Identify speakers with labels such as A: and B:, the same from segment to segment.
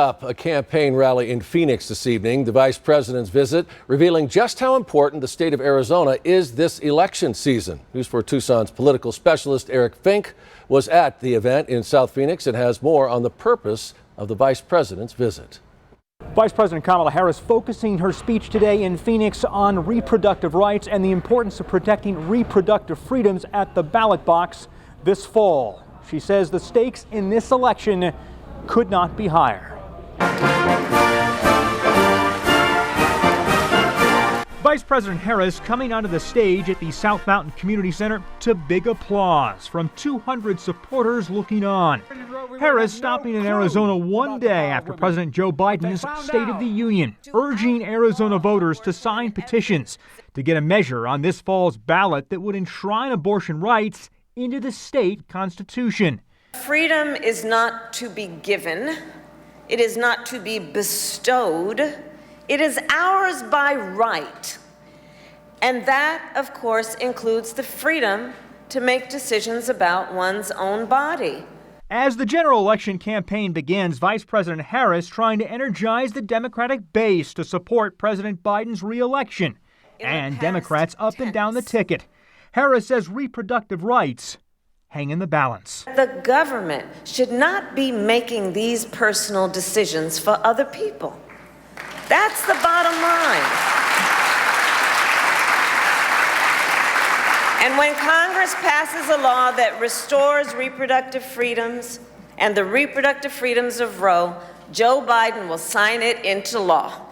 A: Up a campaign rally in Phoenix this evening. The vice president's visit revealing just how important the state of Arizona is this election season. News 4 Tucson's political specialist Eric Fink was at the event in South Phoenix and has more on the purpose of the vice president's visit.
B: Vice President Kamala Harris focusing her speech today in Phoenix on reproductive rights and the importance of protecting reproductive freedoms at the ballot box this fall. She says the stakes in this election could not be higher. Vice President Harris coming onto the stage at the South Mountain Community Center to big applause from 200 supporters looking on. Harris stopping in Arizona one day after President Joe Biden's State of the Union, urging Arizona voters to sign petitions to get a measure on this fall's ballot that would enshrine abortion rights into the state constitution.
C: Freedom is not to be given. It is not to be bestowed. It is ours by right. And that, of course, includes the freedom to make decisions about one's own body.
B: As the general election campaign begins, Vice President Harris trying to energize the Democratic base to support President Biden's re-election and Democrats up and down the ticket. Harris says reproductive rights hang in the balance.
C: The government should not be making these personal decisions for other people. That's the bottom line. And when Congress passes a law that restores reproductive freedoms and the reproductive freedoms of Roe, Joe Biden will sign it into law.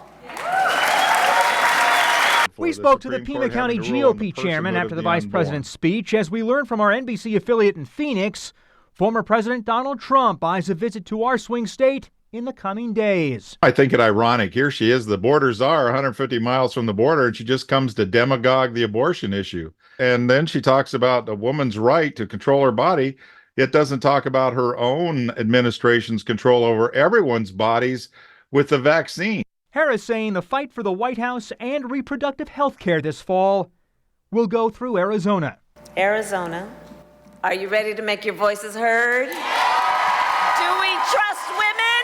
B: We spoke to the Pima County GOP chairman after the vice president's speech. As we learned from our NBC affiliate in Phoenix, former President Donald Trump eyes a visit to our swing state in the coming days.
D: I think it ironic. Here she is, the border czar, 150 miles from the border, and she just comes to demagogue the abortion issue. And then she talks about a woman's right to control her body. It doesn't talk about her own administration's control over everyone's bodies with the vaccine.
B: Harris saying the fight for the White House and reproductive health care this fall will go through Arizona.
C: Arizona, are you ready to make your voices heard? Do we trust women?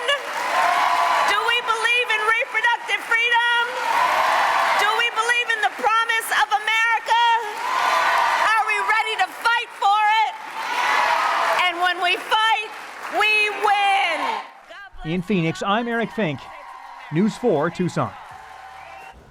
C: Do we believe in reproductive freedom? Do we believe in the promise of America? Are we ready to fight for it? And when we fight, we win.
B: In Phoenix, I'm Eric Fink, News 4 Tucson.